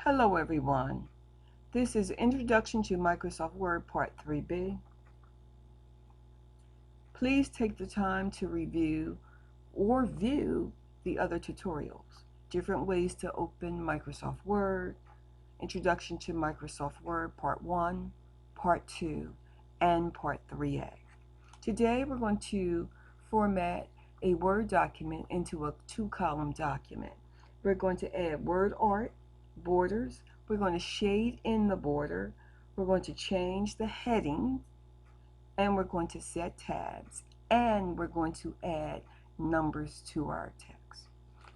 Hello everyone. This is Introduction to Microsoft Word Part 3B. Please take the time to review or view the other tutorials. Different ways to open Microsoft Word, Introduction to Microsoft Word Part 1, Part 2, and Part 3A. Today we're going to format a Word document into a 2-column document. We're going to add word art, borders. We're going to shade in the border. We're going to change the heading, and we're going to set tabs, and we're going to add numbers to our text.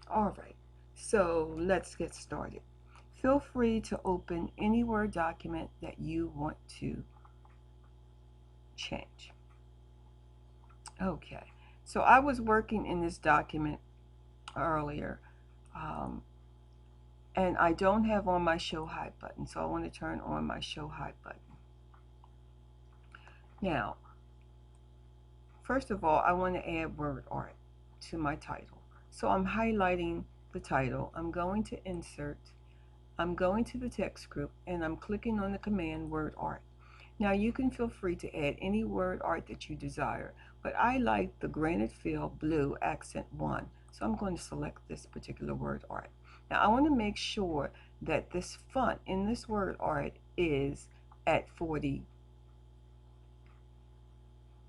All right, so let's get started. Feel free to open any Word document that you want to change. Okay, so I was working in this document earlier, and I don't have on my show hide button, so I want to turn on my show hide button. Now, first of all, I want to add word art to my title. So I'm highlighting the title. I'm going to insert. I'm going to the text group, and I'm clicking on the command word art. Now you can feel free to add any word art that you desire, but I like the granite fill blue accent 1, so I'm going to select this particular word art. Now I want to make sure that this font in this word art is at 40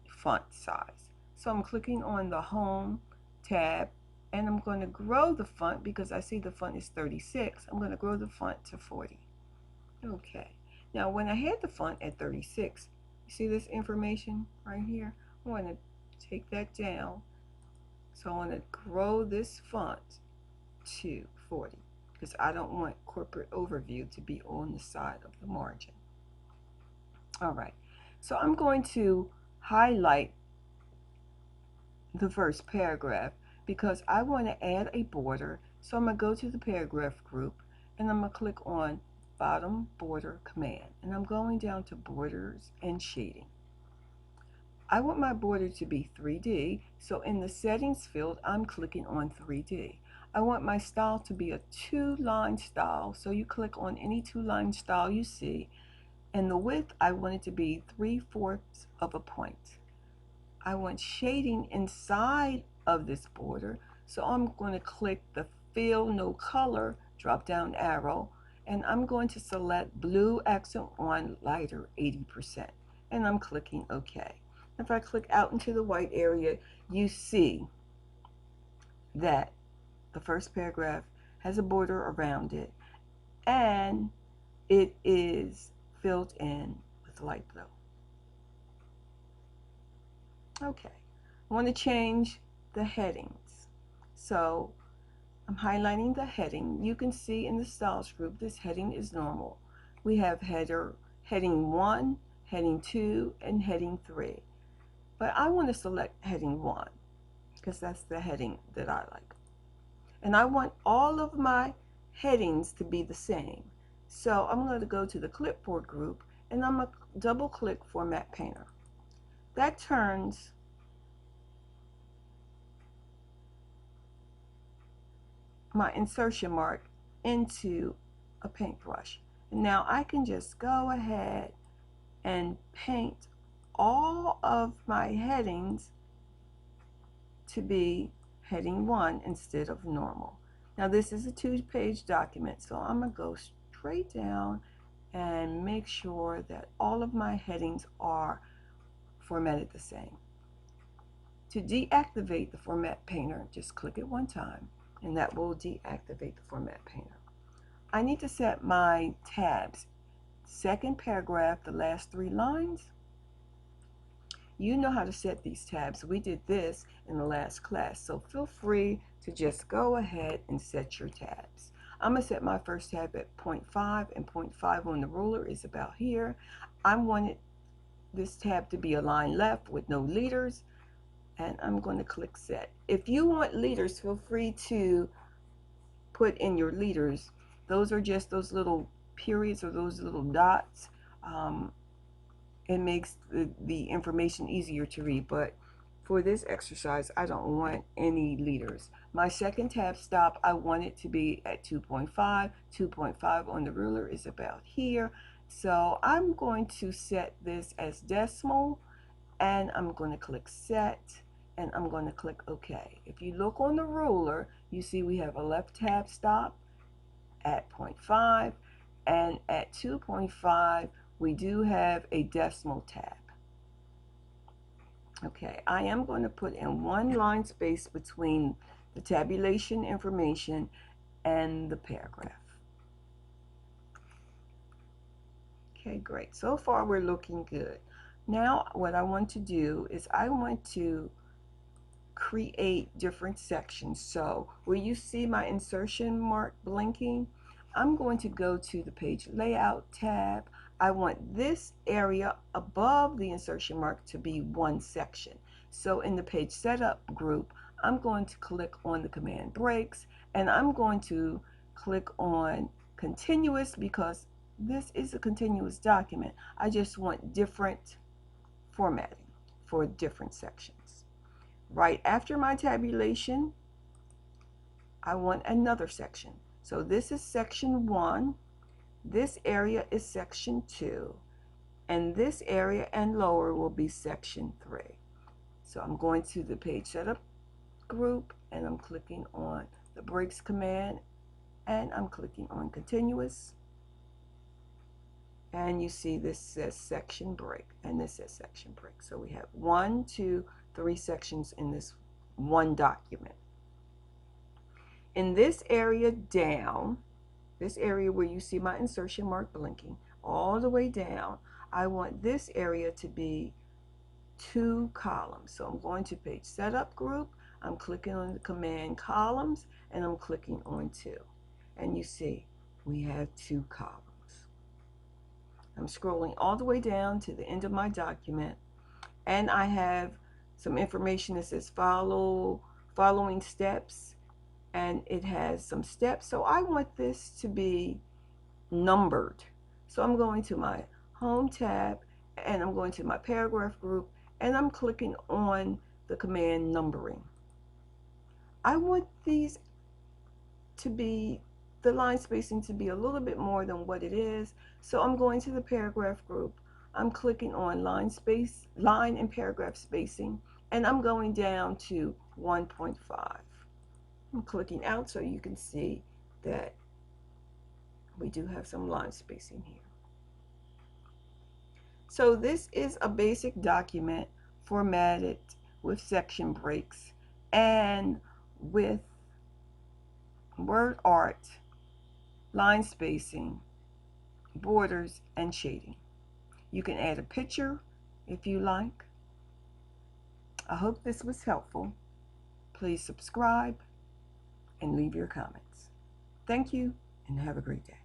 font size. So I'm clicking on the Home tab, and I'm going to grow the font because I see the font is 36. I'm going to grow the font to 40. Okay. Now when I had the font at 36, you see this information right here? I want to take that down. So I want to grow this font to 40 because I don't want corporate overview to be on the side of the margin. All right. So I'm going to highlight the first paragraph because I want to add a border. So I'm going to go to the paragraph group, and I'm going to click on bottom border command, and I'm going down to borders and shading. I want my border to be 3D, so in the settings field I'm clicking on 3D. I want my style to be a 2-line style, so you click on any 2-line style you see, and the width I want it to be 3/4 of a point. I want shading inside of this border, so I'm going to click the fill no color drop down arrow, and I'm going to select blue accent 1 lighter 80%, and I'm clicking OK. If I click out into the white area, you see that the first paragraph has a border around it, and it is filled in with light blue. Okay, I want to change the headings. So I'm highlighting the heading. You can see in the styles group this heading is normal. We have heading 1, heading 2, and heading 3. But I want to select heading 1 because that's the heading that I like. And I want all of my headings to be the same. So I'm going to go to the clipboard group, and I'm going to double click Format Painter. That turns my insertion mark into a paintbrush. And now I can just go ahead and paint all of my headings to be heading 1 instead of normal. Now this is a 2-page document, so I'm going to go straight down and make sure that all of my headings are formatted the same. To deactivate the Format Painter, just click it one time, and that will deactivate the Format Painter. I need to set my tabs. Second paragraph, the last 3 lines. You know how to set these tabs. We did this in the last class, so feel free to just go ahead and set your tabs. I'm going to set my first tab at 0.5, and 0.5 on the ruler is about here. I wanted this tab to be aligned left with no leaders, and I'm going to click set. If you want leaders, feel free to put in your leaders. Those are just those little periods or those little dots. It makes the information easier to read, but for this exercise I don't want any leaders. My second tab stop, I want it to be at 2.5. 2.5 on the ruler is about here. So I'm going to set this as decimal, and I'm going to click set, and I'm going to click OK. If you look on the ruler, you see we have a left tab stop at 0.5, and at 2.5 we do have a decimal tab. Okay, I am going to put in one line space between the tabulation information and the paragraph. Okay, great. So far we're looking good. Now what I want to do is I want to create different sections. So where you see my insertion mark blinking, I'm going to go to the page layout tab. I want this area above the insertion mark to be one section. So in the page setup group, I'm going to click on the command breaks, and I'm going to click on continuous because this is a continuous document. I just want different formatting for different sections. Right after my tabulation, I want another section. So this is section 1, this area is section 2, and this area and lower will be section 3. So I'm going to the page setup group, and I'm clicking on the breaks command, and I'm clicking on continuous, and you see this says section break, and this says section break. So we have 1, 2, 3 sections in this one document. In this area down, this area where you see my insertion mark blinking, all the way down, I want this area to be 2 columns. So I'm going to page setup group, I'm clicking on the command columns, and I'm clicking on 2. And you see we have 2 columns. I'm scrolling all the way down to the end of my document, and I have some information that says following steps, and it has some steps. So I want this to be numbered. So I'm going to my home tab, and I'm going to my paragraph group, and I'm clicking on the command numbering. I want these to be, the line spacing to be a little bit more than what it is. So I'm going to the paragraph group, I'm clicking on line and paragraph spacing, and I'm going down to 1.5. I'm clicking out so you can see that we do have some line spacing here. So this is a basic document formatted with section breaks and with word art, line spacing, borders, and shading. You can add a picture if you like. I hope this was helpful. Please subscribe and leave your comments. Thank you, and have a great day.